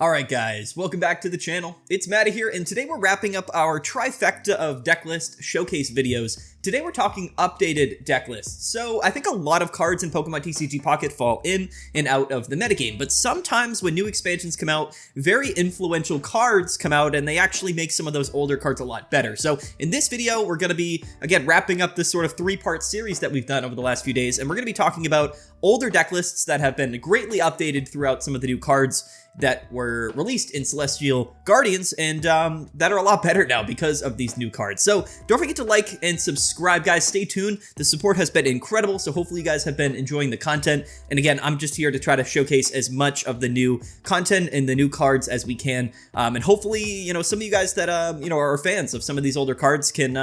Alright guys, welcome back to the channel. It's Matty here, and today we're wrapping up our trifecta of deck list showcase videos. Today we're talking updated deck lists. So I think a lot of cards in Pokemon TCG Pocket fall in and out of the metagame, but sometimes when new expansions come out, very influential cards come out and they actually make some of those older cards a lot better. So in this video, we're going to be, again, wrapping up this sort of three-part series that we've done over the last few days, and we're going to be talking about older deck lists that have been greatly updated throughout some of the new cards that were released in Celestial Guardians and that are a lot better now because of these new cards. So don't forget to like and subscribe, guys. Stay tuned. The support has been incredible, so hopefully you guys have been enjoying the content. And again, I'm just here to try to showcase as much of the new content and the new cards as we can. And hopefully, you know, some of you guys that, are fans of some of these older cards can,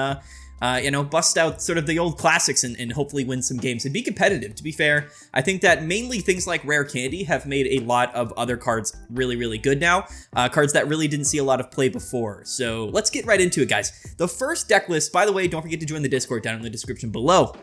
bust out sort of the old classics and hopefully win some games and be competitive. To be fair, I think that mainly things like Rare Candy have made a lot of other cards really, really good now. Cards that really didn't see a lot of play before. So let's get right into it, guys. The first deck list, by the way, don't forget to join the Discord down in the description below.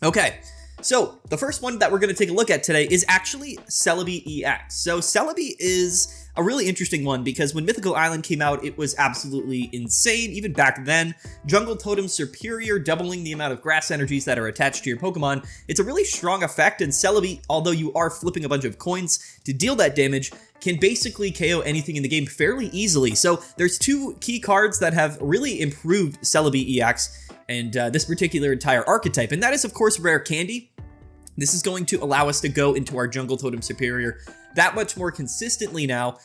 Okay. So the first one that we're going to take a look at today is actually Celebi EX. So Celebi is a really interesting one because when Mythical Island came out, it was absolutely insane. Even back then, Jungle Totem Serperior doubling the amount of grass energies that are attached to your Pokemon. It's a really strong effect, and Celebi, although you are flipping a bunch of coins to deal that damage, can basically KO anything in the game fairly easily. So there's two key cards that have really improved Celebi EX and this particular entire archetype, and that is, of course, Rare Candy. This is going to allow us to go into our Jungle Totem Serperior that much more consistently now,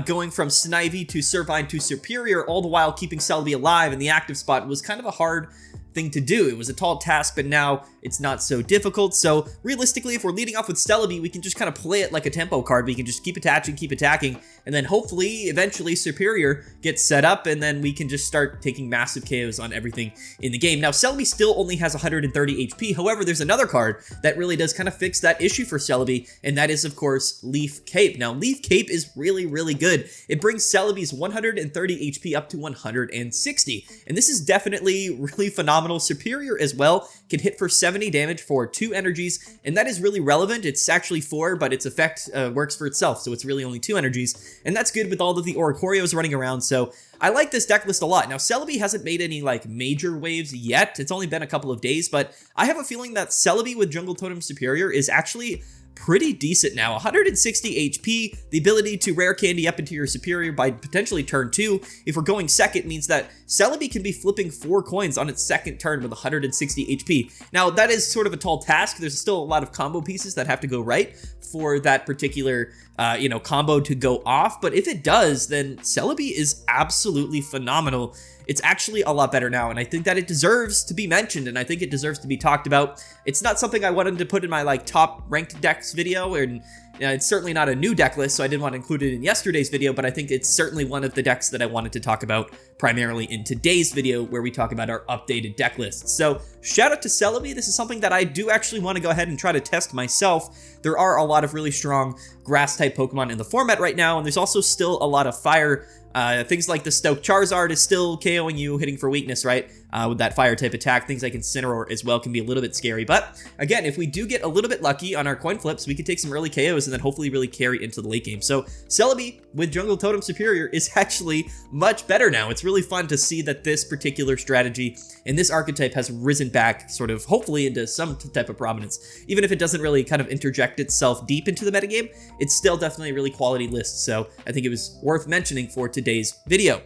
going from Snivy to Servine to Serperior, all the while keeping Celebi alive in the active spot was kind of a hard thing to do. It was a tall task, but now it's not so difficult. So realistically, if we're leading off with Celebi, we can just kind of play it like a tempo card. We can just keep attacking, and then hopefully, eventually, Serperior gets set up, and then we can just start taking massive KOs on everything in the game. Now, Celebi still only has 130 HP. However, there's another card that really does kind of fix that issue for Celebi, and that is, of course, Leaf Cape. Now, Leaf Cape is really, really good. It brings Celebi's 130 HP up to 160, and this is definitely really phenomenal. Serperior as well can hit for 70 damage for 2 energies, and that is really relevant. It's actually 4, but its effect works for itself, so it's really only 2 energies, and that's good with all of the Oricorios running around. So I like this deck list a lot. Now, Celebi hasn't made any like major waves yet. It's only been a couple of days, but I have a feeling that Celebi with Jungle Totem Serperior is actually pretty decent now. 160 HP, the ability to Rare Candy up into your Serperior by potentially turn 2. If we're going second, means that Celebi can be flipping 4 coins on its second turn with 160 HP. Now, that is sort of a tall task. There's still a lot of combo pieces that have to go right for that particular combo to go off, but if it does, then Celebi is absolutely phenomenal. It's actually a lot better now, and I think that it deserves to be mentioned, and I think it deserves to be talked about. It's not something I wanted to put in my top ranked decks video, and it's certainly not a new deck list, so I didn't want to include it in yesterday's video, but I think it's certainly one of the decks that I wanted to talk about primarily in today's video, where we talk about our updated deck lists. So shout out to Celebi. This is something that I do actually want to go ahead and try to test myself. There are a lot of really strong grass type Pokemon in the format right now, and there's also still a lot of fire. Things like the Stoke Charizard is still KOing you, hitting for weakness, right? With that fire type attack. Things like Incineroar as well can be a little bit scary. But again, if we do get a little bit lucky on our coin flips, we can take some early KOs and then hopefully really carry into the late game. So Celebi with Jungle Totem Serperior is actually much better now. It's really fun to see that this particular strategy and this archetype has risen back sort of hopefully into some type of prominence. Even if it doesn't really kind of interject itself deep into the metagame, it's still definitely a really quality list. So I think it was worth mentioning for today's video.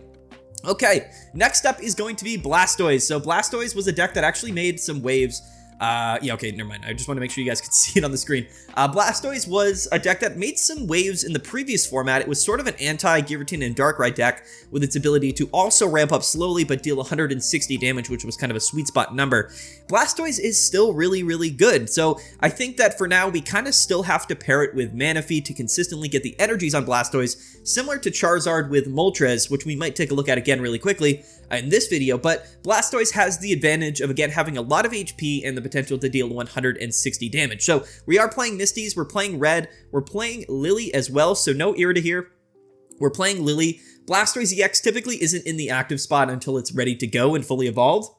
Okay, next up is going to be Blastoise. So Blastoise was a deck that actually made some waves. Okay, never mind. I just want to make sure you guys could see it on the screen. Blastoise was a deck that made some waves in the previous format. It was sort of an anti-Giratina and Darkrai deck with its ability to also ramp up slowly but deal 160 damage, which was kind of a sweet spot number. Blastoise is still really, really good. So I think that for now, we kind of still have to pair it with Manaphy to consistently get the energies on Blastoise, similar to Charizard with Moltres, which we might take a look at again really quickly in this video. But Blastoise has the advantage of, again, having a lot of HP and the potential to deal 160 damage. So we are playing Misties, we're playing Red, we're playing Lily as well, so no Irida here. We're playing Lily. Blastoise EX typically isn't in the active spot until it's ready to go and fully evolved.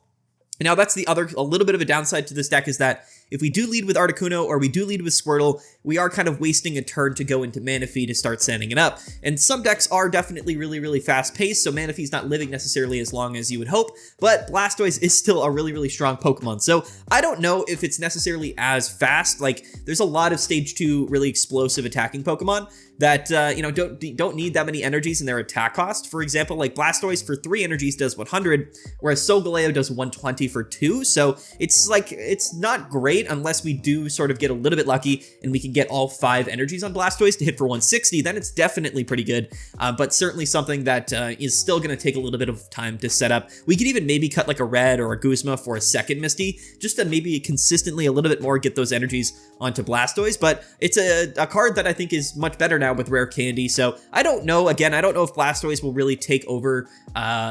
Now, that's a little bit of a downside to this deck, is that if we do lead with Articuno or we do lead with Squirtle, we are kind of wasting a turn to go into Manaphy to start sending it up. And some decks are definitely really fast paced, so Manaphy's not living necessarily as long as you would hope, but Blastoise is still a really strong Pokemon. So I don't know if it's necessarily as fast. Like, there's a lot of stage 2 really explosive attacking Pokemon that, you know, don't need that many energies in their attack cost. For example, like Blastoise for 3 energies does 100, whereas Solgaleo does 120 for 2. So it's like, it's not great unless we do sort of get a little bit lucky and we can get all 5 energies on Blastoise to hit for 160. Then it's definitely pretty good, but certainly something that is still going to take a little bit of time to set up. We could even maybe cut like a Red or a Guzma for a second Misty, just to maybe consistently a little bit more get those energies onto Blastoise. But it's a card that I think is much better now with Rare Candy. So I don't know. Again, I don't know if Blastoise will really take over,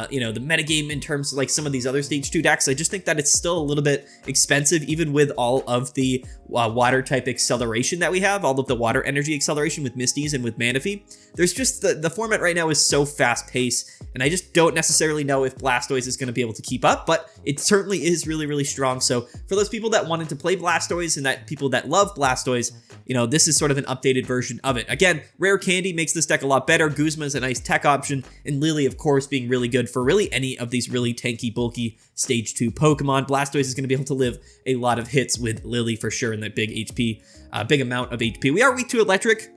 you know, the metagame in terms of like some of these other stage 2 decks. I just think that it's still a little bit expensive, even with all of the water type acceleration that we have, all of the water energy acceleration with Misties and with Manaphy. There's just the format right now is so fast paced, and I just don't necessarily know if Blastoise is going to be able to keep up, but it certainly is really strong. So for those people that wanted to play Blastoise and that people that love Blastoise, you know, this is sort of an updated version of it. Again, Rare Candy makes this deck a lot better. Guzma is a nice tech option, and Lily, of course, being really good for really any of these really tanky, bulky stage 2 Pokemon. Blastoise is going to be able to live a lot of hits with Lily for sure in that big HP, big amount of HP. We are weak to Electric,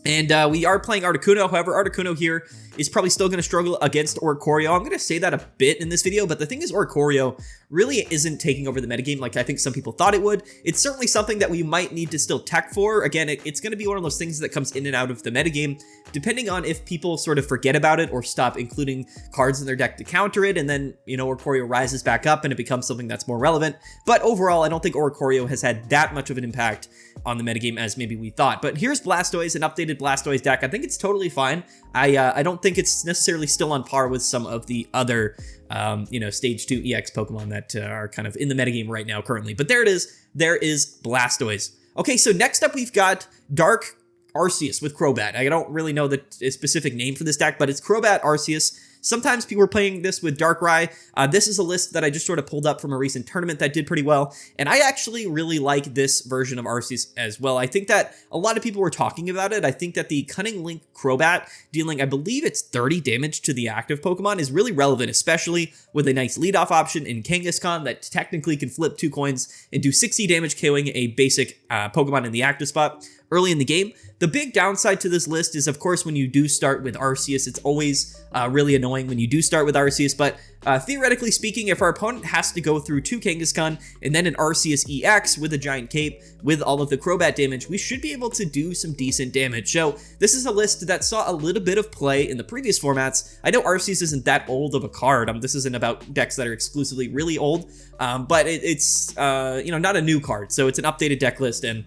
and we are playing Articuno. However, Articuno here is probably still going to struggle against Oricorio. I'm going to say that a bit in this video, but the thing is Oricorio really isn't taking over the metagame like I think some people thought it would. It's certainly something that we might need to still tech for. Again, it's going to be one of those things that comes in and out of the metagame, depending on if people sort of forget about it or stop including cards in their deck to counter it, and then, you know, Oricorio rises back up and it becomes something that's more relevant. But overall, I don't think Oricorio has had that much of an impact on the metagame as maybe we thought. But here's Blastoise, an updated Blastoise deck. I think it's totally fine. I don't think it's necessarily still on par with some of the other, you know, stage 2 EX Pokemon that are kind of in the metagame right now currently. But there it is. There is Blastoise. Okay, so next up we've got Dark Arceus with Crobat. I don't really know the specific name for this deck, but it's Crobat Arceus. Sometimes people are playing this with Darkrai. This is a list that I just sort of pulled up from a recent tournament that did pretty well, and I actually really like this version of Arceus as well. I think that a lot of people were talking about it. I think that the Cunning Link Crobat dealing, I believe it's 30 damage to the active Pokemon, is really relevant, especially with a nice leadoff option in Kangaskhan that technically can flip 2 coins and do 60 damage, KOing a basic Pokemon in the active spot early in the game. The big downside to this list is, of course, when you do start with Arceus, it's always really annoying when you do start with Arceus, but theoretically speaking, if our opponent has to go through 2 Kangaskhan and then an Arceus EX with a giant cape with all of the Crobat damage, we should be able to do some decent damage. So this is a list that saw a little bit of play in the previous formats. I know Arceus isn't that old of a card. This isn't about decks that are exclusively really old, but it's you know, not a new card. So it's an updated deck list, and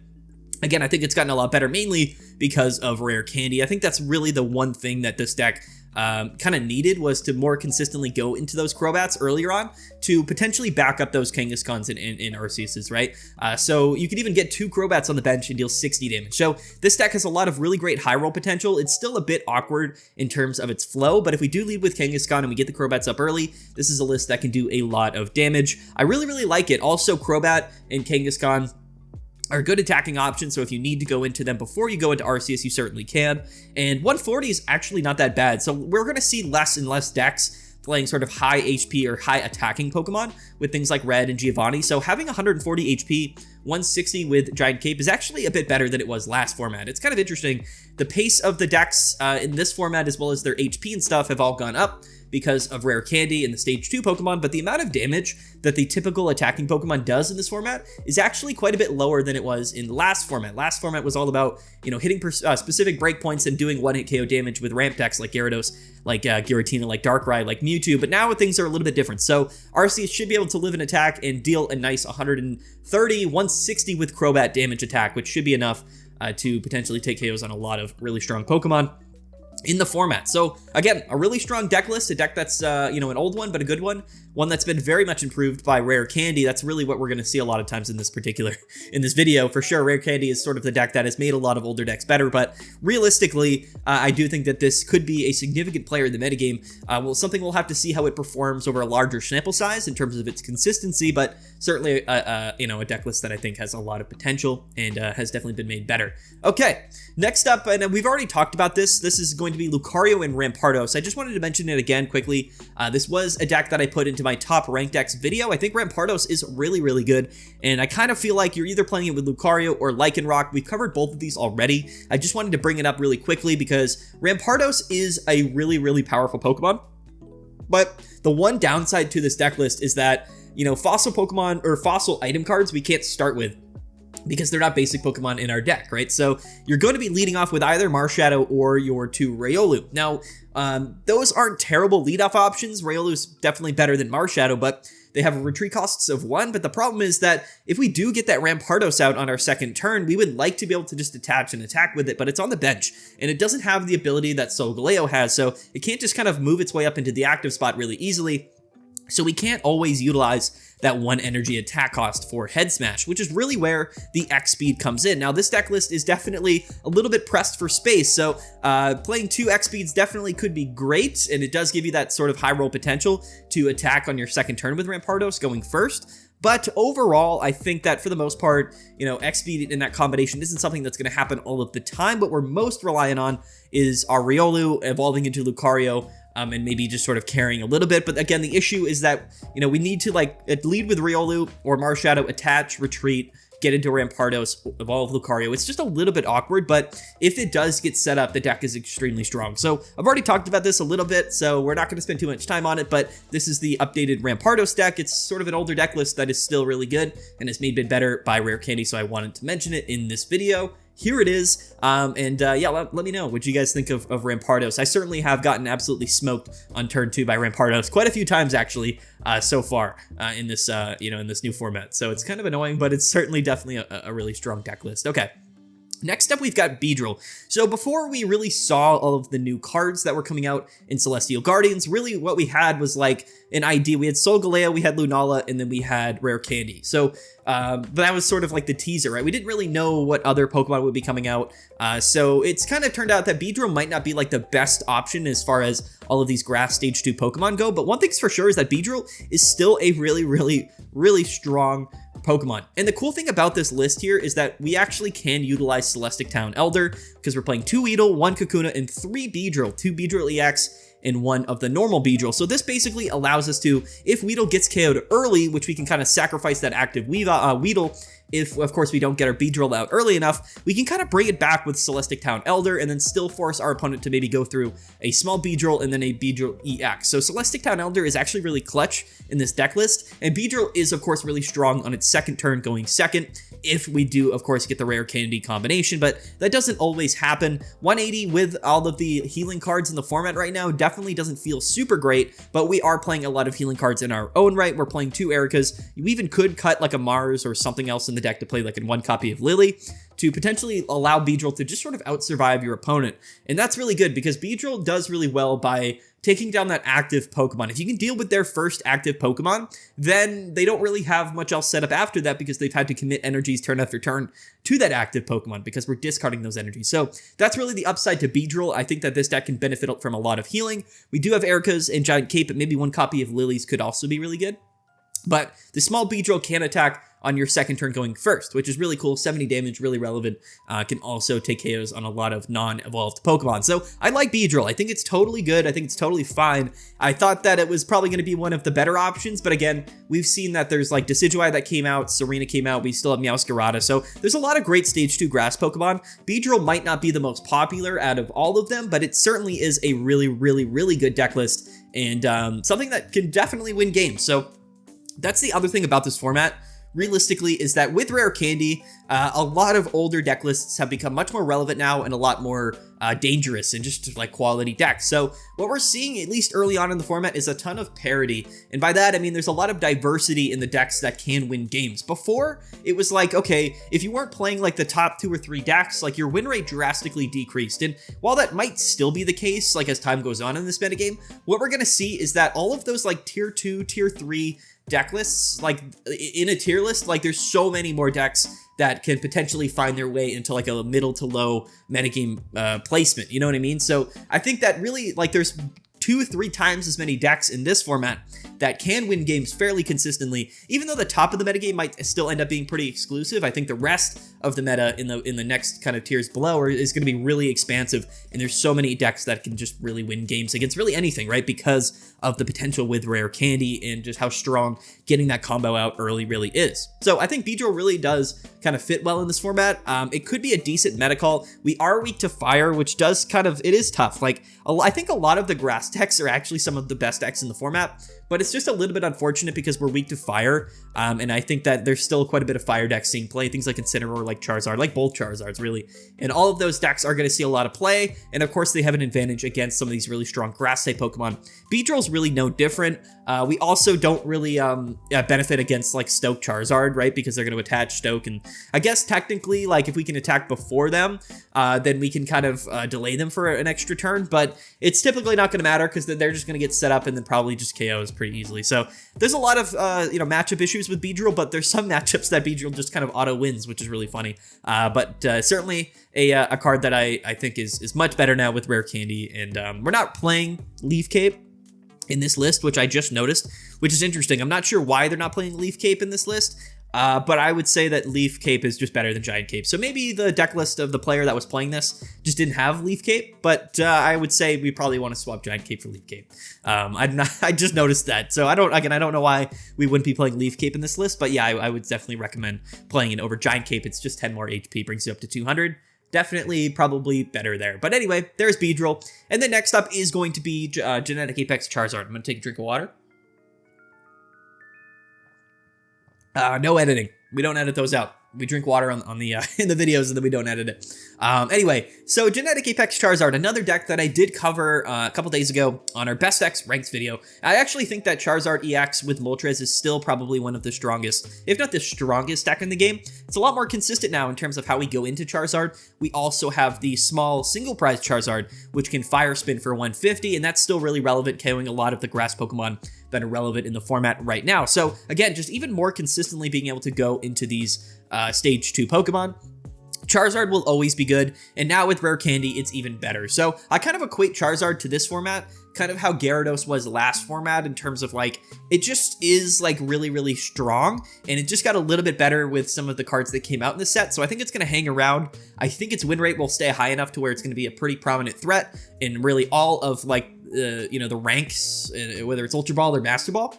again, I think it's gotten a lot better, mainly because of Rare Candy. I think that's really the one thing that this deck kind of needed, was to more consistently go into those Crobats earlier on to potentially back up those Kangaskhan's in Arceus's, right? So you could even get 2 Crobats on the bench and deal 60 damage. So this deck has a lot of really great high roll potential. It's still a bit awkward in terms of its flow, but if we do lead with Kangaskhan and we get the Crobats up early, this is a list that can do a lot of damage. I really like it. Also, Crobat and Kangaskhan are good attacking options, so if you need to go into them before you go into Arceus, you certainly can. And 140 is actually not that bad, so we're going to see less and less decks playing sort of high HP or high attacking Pokemon with things like Red and Giovanni. So having 140 HP, 160 with Giant Cape is actually a bit better than it was last format. It's kind of interesting. The pace of the decks in this format, as well as their HP and stuff, have all gone up because of Rare Candy and the Stage 2 Pokemon, but the amount of damage that the typical attacking Pokemon does in this format is actually quite a bit lower than it was in the last format. Last format was all about, you know, hitting specific breakpoints and doing one-hit KO damage with ramp decks like Gyarados, like Giratina, like Darkrai, like Mewtwo, but now things are a little bit different. So Arceus should be able to live an attack and deal a nice 130, 160 with Crobat damage attack, which should be enough to potentially take KOs on a lot of really strong Pokemon. in the format. So again, a really strong deck list, a deck that's, you know, an old one, but a good one that's been very much improved by Rare Candy. That's really what we're going to see a lot of times in this video. For sure, Rare Candy is sort of the deck that has made a lot of older decks better, but realistically, I do think that this could be a significant player in the metagame. Well, something we'll have to see how it performs over a larger sample size in terms of its consistency, but certainly, you know, a deck list that I think has a lot of potential and has definitely been made better. Okay, next up, and we've already talked about this. This is going to be Lucario and Rampardos. I just wanted to mention it again quickly. This was a deck that I put into my top ranked decks video. I think Rampardos is really, really good, and I kind of feel like you're either playing it with Lucario or Lycanroc. We've covered both of these already. I just wanted to bring it up really quickly because Rampardos is a really, really powerful Pokemon, but the one downside to this deck list is that, you know, fossil Pokemon or fossil item cards we can't start with because they're not basic Pokemon in our deck, right? So you're going to be leading off with either Marshadow or your 2 Riolu. Now, those aren't terrible leadoff options. Riolu's definitely better than Marshadow, but they have retreat costs of 1. But the problem is that if we do get that Rampardos out on our second turn, we would like to be able to just attach and attack with it, but it's on the bench, and it doesn't have the ability that Solgaleo has, so it can't just kind of move its way up into the active spot really easily. So we can't always utilize that 1 energy attack cost for Head Smash, which is really where the X speed comes in. Now, this deck list is definitely a little bit pressed for space, so playing 2 X speeds definitely could be great, and it does give you that sort of high roll potential to attack on your second turn with Rampardos going first. But overall, I think that for the most part, you know, X speed in that combination isn't something that's going to happen all of the time. What we're most reliant on is our Riolu evolving into Lucario, and maybe just sort of carrying a little bit. But again, the issue is that, you know, we need to like lead with Riolu or Marshadow, attach, retreat, get into Rampardos, evolve Lucario. It's just a little bit awkward, but if it does get set up, the deck is extremely strong. So I've already talked about this a little bit, so we're not going to spend too much time on it, but this is the updated Rampardos deck. It's sort of an older deck list that is still really good and has made better by Rare Candy, so I wanted to mention it in this video. Here it is, yeah, let me know what you guys think of Rampardos. I certainly have gotten absolutely smoked on turn 2 by Rampardos quite a few times, actually, so far in this, you know, in this new format. So it's kind of annoying, but it's certainly definitely a really strong deck list. Okay. Next up, we've got Beedrill. So before we really saw all of the new cards that were coming out in Celestial Guardians, really what we had was like an ID. We had Solgaleo, we had Lunala, and then we had Rare Candy. So that was sort of like the teaser, right? We didn't really know what other Pokemon would be coming out. So it's kind of turned out that Beedrill might not be like the best option as far as all of these Grass Stage 2 Pokemon go. But one thing's for sure is that Beedrill is still a really, really, really strong Pokemon. And the cool thing about this list here is that we actually can utilize Celestic Town Elder because we're playing 2 Weedle, 1 Kakuna, and 3 Beedrill, 2 Beedrill EX, and 1 of the normal Beedrill. So this basically allows us to, if Weedle gets KO'd early, which we can kind of sacrifice that active Weedle, if, of course, we don't get our Beedrill out early enough, we can kind of bring it back with Celestic Town Elder and then still force our opponent to maybe go through a small Beedrill and then a Beedrill EX. So Celestic Town Elder is actually really clutch in this deck list, and Beedrill is, of course, really strong on its second turn going second, if we do, of course, get the Rare Candy combination, but that doesn't always happen. 180 with all of the healing cards in the format right now definitely doesn't feel super great, but we are playing a lot of healing cards in our own right. We're playing 2 Ericas. You even could cut like a Mars or something else in the deck to play like in 1 copy of Lily to potentially allow Beedrill to just sort of out-survive your opponent. And that's really good because Beedrill does really well by taking down that active Pokemon. If you can deal with their first active Pokemon, then they don't really have much else set up after that because they've had to commit energies turn after turn to that active Pokemon because we're discarding those energies. So that's really the upside to Beedrill. I think that this deck can benefit from a lot of healing. We do have Ericas and Giant Cape, but maybe 1 copy of Lilies could also be really good. But the small Beedrill can attack on your second turn going first, which is really cool. 70 damage, really relevant. Can also take KOs on a lot of non-evolved Pokemon. So I like Beedrill. I think it's totally good. I think it's totally fine. I thought that it was probably going to be one of the better options, but again, we've seen that there's like Decidueye that came out, Serena came out, we still have Meowscarada, so there's a lot of great Stage 2 grass Pokemon. Beedrill might not be the most popular out of all of them, but it certainly is a really, really, really good deck list and something that can definitely win games. So that's the other thing about this format. realistically is that with Rare Candy, a lot of older deck lists have become much more relevant now and a lot more dangerous and just like quality decks. So what we're seeing, at least early on in the format, is a ton of parity. And by that, I mean there's a lot of diversity in the decks that can win games. Before, it was like, okay, if you weren't playing like the top 2 or 3 decks, like your win rate drastically decreased. And while that might still be the case, like as time goes on in this metagame, what we're gonna see is that all of those like tier 2, tier 3 deck lists, like in a tier list, like there's so many more decks that can potentially find their way into like a middle to low metagame placement, you know what I mean? So I think that really, like, there's 2-3 times as many decks in this format that can win games fairly consistently. Even though the top of the metagame might still end up being pretty exclusive, I think the rest of the meta in the next kind of tiers below is going to be really expansive, and there's so many decks that can just really win games against really anything, right? Because of the potential with Rare Candy and just how strong getting that combo out early really is. So I think Beedrill really does kind of fit well in this format. It could be a decent meta call. We are weak to fire, which does kind of, it is tough. Like, I think a lot of the grass decks are actually some of the best decks in the format, but it's just a little bit unfortunate because we're weak to fire. And I think that there's still quite a bit of fire decks seeing play, things like Incineroar, like Charizard, like both Charizards really. And all of those decks are going to see a lot of play. And of course they have an advantage against some of these really strong grass type Pokemon. Beedrill's really no different. We also don't really benefit against like Stoke Charizard, right? Because they're going to attach Stoke, and I guess technically, like if we can attack before them, then we can kind of delay them for an extra turn, but it's typically not going to matter because they're just going to get set up and then probably just KOs pretty easily. So there's a lot of matchup issues with Beedrill, but there's some matchups that Beedrill just kind of auto wins, which is really funny. But certainly a card that I think is much better now with Rare Candy, and we're not playing Leaf Cape in this list, which I just noticed, which is interesting. I'm not sure why they're not playing Leaf Cape in this list, but I would say that Leaf Cape is just better than Giant Cape. So maybe the deck list of the player that was playing this just didn't have Leaf Cape, but I would say we probably want to swap Giant Cape for Leaf Cape. I just noticed that. So I don't know why we wouldn't be playing Leaf Cape in this list, but yeah, I would definitely recommend playing it over Giant Cape. It's just 10 more HP, brings you up to 200. Definitely, probably better there. But anyway, there's Beedrill. And then next up is going to be Genetic Apex Charizard. I'm going to take a drink of water. No editing. We don't edit those out. We drink water on the in the videos, and then we don't edit it. Anyway, so Genetic Apex Charizard, another deck that I did cover a couple days ago on our Best Decks Ranks video. I actually think that Charizard EX with Moltres is still probably one of the strongest, if not the strongest deck in the game. It's a lot more consistent now in terms of how we go into Charizard. We also have the small single prize Charizard, which can Fire Spin for 150, and that's still really relevant, KOing a lot of the grass Pokemon that are relevant in the format right now. So again, just even more consistently being able to go into these stage 2 Pokemon. Charizard will always be good, and now with Rare Candy, it's even better. So I kind of equate Charizard to this format, kind of how Gyarados was last format in terms of like, it just is like really, really strong, and it just got a little bit better with some of the cards that came out in the set. So I think it's going to hang around. I think its win rate will stay high enough to where it's going to be a pretty prominent threat in really all of like, the ranks, whether it's Ultra Ball or Master Ball.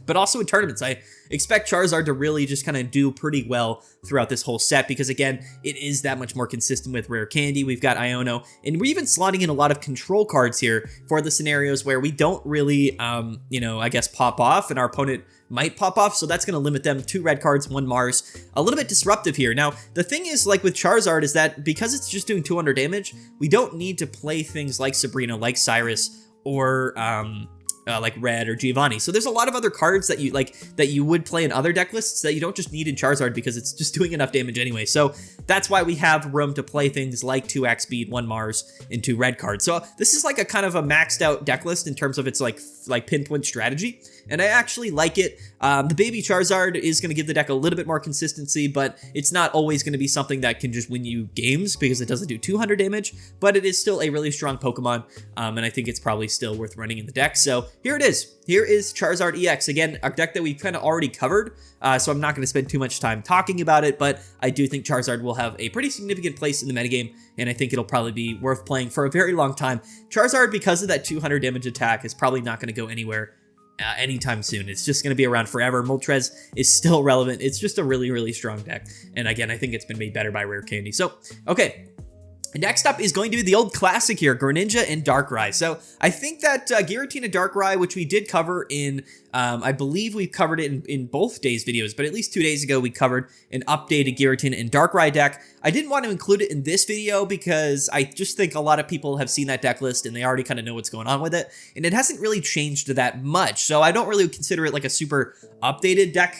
But also in tournaments, I expect Charizard to really just kind of do pretty well throughout this whole set because, again, it is that much more consistent with Rare Candy. We've got Iono, and we're even slotting in a lot of control cards here for the scenarios where we don't really, I guess pop off, and our opponent might pop off, so that's going to limit them. 2 red cards, 1 Mars. A little bit disruptive here. Now, the thing is, like with Charizard, is that because it's just doing 200 damage, we don't need to play things like Sabrina, like Cyrus, or like Red or Giovanni. So there's a lot of other cards that you would play in other deck lists that you don't just need in Charizard because it's just doing enough damage anyway. So that's why we have room to play things like 2x speed, 1 Mars, and 2 red cards. So this is like a kind of a maxed out deck list in terms of its like pinpoint strategy. And I actually like it. The baby Charizard is going to give the deck a little bit more consistency, but it's not always going to be something that can just win you games because it doesn't do 200 damage, but it is still a really strong Pokemon, and I think it's probably still worth running in the deck. So here it is. Here is Charizard EX. Again, a deck that we've kind of already covered, so I'm not going to spend too much time talking about it, but I do think Charizard will have a pretty significant place in the metagame, and I think it'll probably be worth playing for a very long time. Charizard, because of that 200 damage attack, is probably not going to go anywhere anytime soon. It's just going to be around forever. Moltres is still relevant. It's just a really, really strong deck. And again, I think it's been made better by Rare Candy. So, okay. Next up is going to be the old classic here, Greninja and Darkrai. So I think that Giratina Darkrai, which we did cover in, I believe we covered it in both days' videos, but at least 2 days ago we covered an updated Giratina and Darkrai deck. I didn't want to include it in this video because I just think a lot of people have seen that deck list and they already kind of know what's going on with it, and it hasn't really changed that much. So I don't really consider it like a super updated deck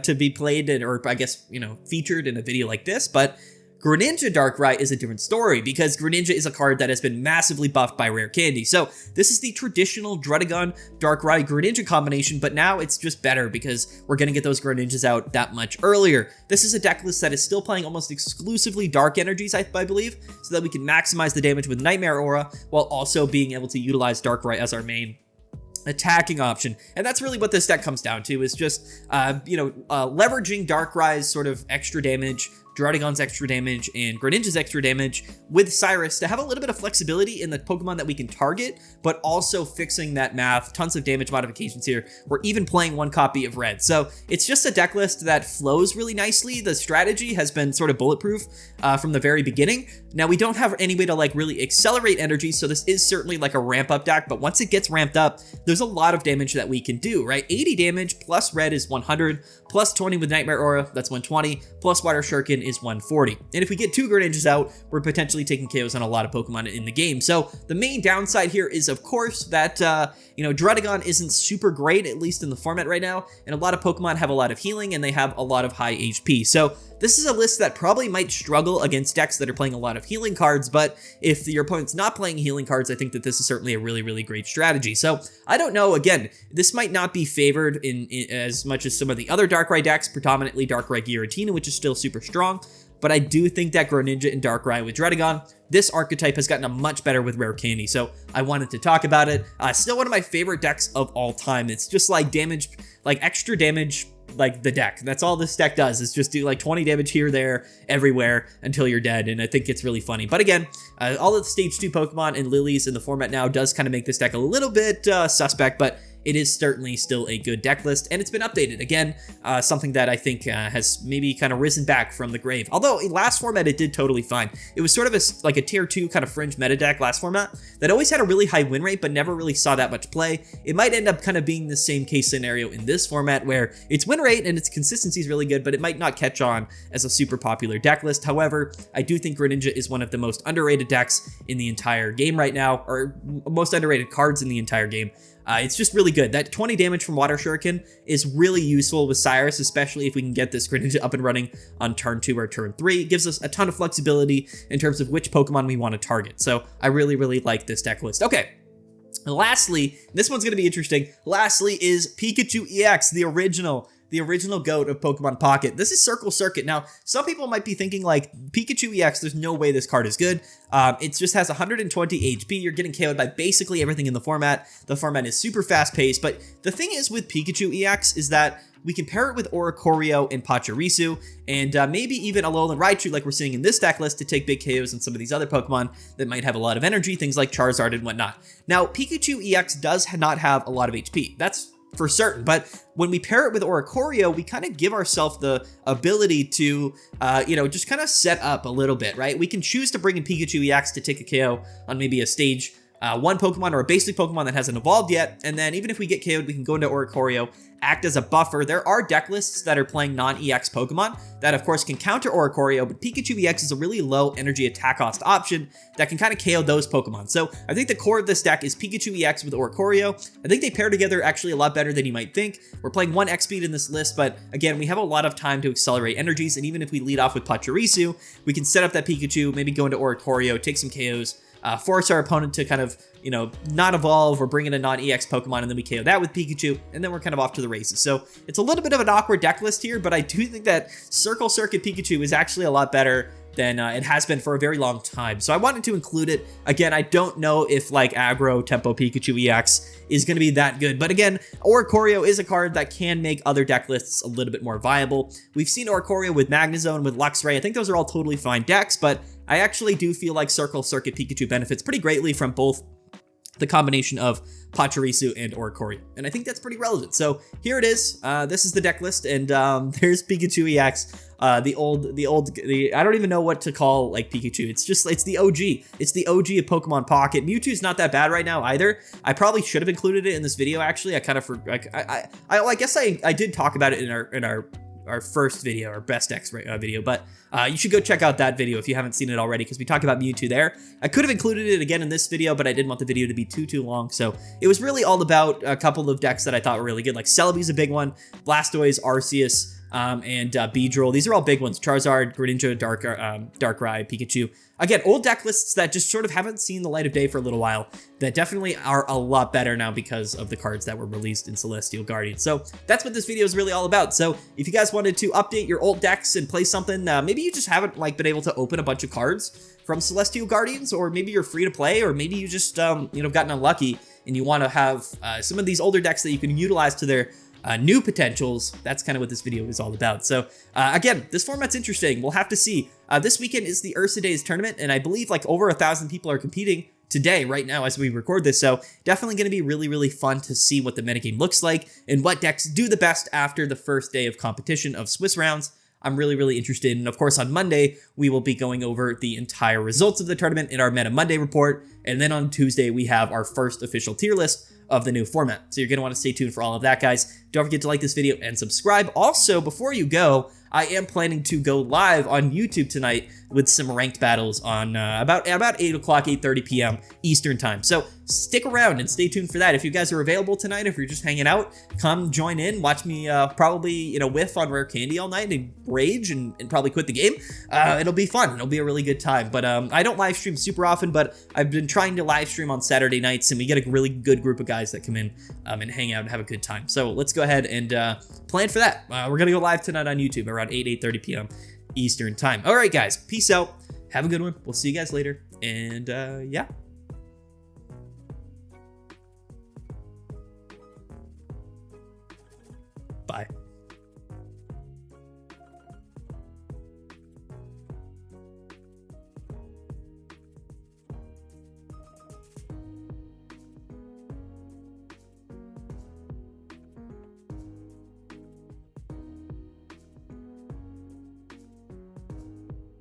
to be played or I guess, featured in a video like this, but Greninja Darkrai is a different story because Greninja is a card that has been massively buffed by Rare Candy. So this is the traditional Druddigon Darkrai Greninja combination, but now it's just better because we're going to get those Greninjas out that much earlier. This is a deck list that is still playing almost exclusively Dark Energies, I believe, so that we can maximize the damage with Nightmare Aura while also being able to utilize Darkrai as our main attacking option. And that's really what this deck comes down to, is just, leveraging Darkrai's sort of extra damage, Druddigon's extra damage, and Greninja's extra damage with Cyrus to have a little bit of flexibility in the Pokemon that we can target, but also fixing that math, tons of damage modifications here. We're even playing one copy of Red. So it's just a deck list that flows really nicely. The strategy has been sort of bulletproof from the very beginning. Now, we don't have any way to like really accelerate energy, so this is certainly like a ramp up deck, but once it gets ramped up, there's a lot of damage that we can do, right? 80 damage plus Red is 100, plus 20 with Nightmare Aura, that's 120, plus Water Shuriken is 140. And if we get 2 Greninjas out, we're potentially taking KOs on a lot of Pokemon in the game. So the main downside here is, of course, that, Druddigon isn't super great, at least in the format right now, and a lot of Pokemon have a lot of healing, and they have a lot of high HP. So this is a list that probably might struggle against decks that are playing a lot of healing cards, but if your opponent's not playing healing cards, I think that this is certainly a really, really great strategy. So I don't know, again, this might not be favored in as much as some of the other Darkrai decks, predominantly Darkrai Giratina, which is still super strong, but I do think that Greninja and Darkrai with Druddigon, this archetype has gotten a much better with Rare Candy, so I wanted to talk about it. Still one of my favorite decks of all time. It's just like damage, like extra damage, like the deck. That's all this deck does, is just do like 20 damage here, there, everywhere until you're dead, and I think it's really funny. But again, all of the stage 2 Pokemon and Lilies in the format now does kind of make this deck a little bit suspect, but it is certainly still a good deck list, and it's been updated. Again, something that I think has maybe kind of risen back from the grave. Although in last format, it did totally fine. It was sort of like a tier 2 kind of fringe meta deck last format that always had a really high win rate, but never really saw that much play. It might end up kind of being the same case scenario in this format where its win rate and its consistency is really good, but it might not catch on as a super popular deck list. However, I do think Greninja is one of the most underrated decks in the entire game right now, or most underrated cards in the entire game. It's just really good. That 20 damage from Water Shuriken is really useful with Cyrus, especially if we can get this Greninja up and running on turn 2 or turn 3. It gives us a ton of flexibility in terms of which Pokemon we want to target. So I really, really like this deck list. Okay. Lastly, this one's going to be interesting. Lastly is Pikachu EX, the original GOAT of Pokemon Pocket. This is Circle Circuit. Now, some people might be thinking like, Pikachu EX, there's no way this card is good. It just has 120 HP. You're getting KO'd by basically everything in the format. The format is super fast paced, but the thing is with Pikachu EX is that we can pair it with Oricorio and Pachirisu, and maybe even Alolan Raichu like we're seeing in this deck list to take big KOs on some of these other Pokemon that might have a lot of energy, things like Charizard and whatnot. Now, Pikachu EX does not have a lot of HP. That's for certain, but when we pair it with Oricorio, we kind of give ourselves the ability to, just kind of set up a little bit, right? We can choose to bring in Pikachu EX to take a KO on maybe a stage 1 Pokemon or a basic Pokemon that hasn't evolved yet, and then even if we get KO'd, we can go into Oricorio, act as a buffer. There are deck lists that are playing non-EX Pokemon that of course can counter Oricorio, but Pikachu EX is a really low energy attack cost option that can kind of KO those Pokemon. So I think the core of this deck is Pikachu EX with Oricorio. I think they pair together actually a lot better than you might think. We're playing 1 X speed in this list, but again, we have a lot of time to accelerate energies, and even if we lead off with Pachirisu, we can set up that Pikachu, maybe go into Oricorio, take some KOs, force our opponent to kind of, not evolve or bring in a non-EX Pokemon, and then we KO that with Pikachu, and then we're kind of off to the races. So it's a little bit of an awkward deck list here, but I do think that Circle Circuit Pikachu is actually a lot better than it has been for a very long time. So I wanted to include it. Again, I don't know if like Aggro Tempo Pikachu EX is going to be that good, but again, Oricorio is a card that can make other deck lists a little bit more viable. We've seen Oricorio with Magnezone, with Luxray. I think those are all totally fine decks, but I actually do feel like Circle Circuit Pikachu benefits pretty greatly from both the combination of Pachirisu and Oricorio. And I think that's pretty relevant. So here it is. This is the deck list, and there's Pikachu EX. I don't even know what to call like Pikachu. It's the OG. It's the OG of Pokemon Pocket. Mewtwo's not that bad right now either. I probably should have included it in this video. Actually, I kind of I guess I did talk about it in our first video, our best X video, but you should go check out that video if you haven't seen it already, because we talked about Mewtwo there. I could have included it again in this video, but I didn't want the video to be too long, so it was really all about a couple of decks that I thought were really good, like Celebi's a big one, Blastoise, Arceus, and Beedrill. These are all big ones. Charizard, Greninja, Darkrai, Pikachu. Again, old deck lists that just sort of haven't seen the light of day for a little while, that definitely are a lot better now because of the cards that were released in Celestial Guardian. So that's what this video is really all about. So if you guys wanted to update your old decks and play something, maybe you just haven't like been able to open a bunch of cards from Celestial Guardians, or maybe you're free to play, or maybe you just gotten unlucky and you want to have some of these older decks that you can utilize to their new potentials. That's kind of what this video is all about. So again, this format's interesting. We'll have to see. This weekend is the Ursa Days tournament, and I believe like over 1,000 people are competing today, right now, as we record this. So definitely going to be really fun to see what the metagame looks like and what decks do the best after the first day of competition of Swiss rounds. I'm really interested. And of course, on Monday, we will be going over the entire results of the tournament in our Meta Monday report. And then on Tuesday, we have our first official tier list of the new format. So you're going to want to stay tuned for all of that, guys. Don't forget to like this video and subscribe. Also, before you go, I am planning to go live on YouTube tonight with some ranked battles on about 8 o'clock, 8:30 p.m. Eastern time. So stick around and stay tuned for that. If you guys are available tonight, if you're just hanging out, come join in. Watch me probably, whiff on rare candy all night and rage and probably quit the game. It'll be fun. It'll be a really good time. But I don't live stream super often, but I've been trying to live stream on Saturday nights, and we get a really good group of guys that come in and hang out and have a good time. So let's go ahead and plan for that. We're going to go live tonight on YouTube around 8:30 p.m. Eastern time. All right, guys. Peace out. Have a good one. We'll see you guys later. And yeah. Bye.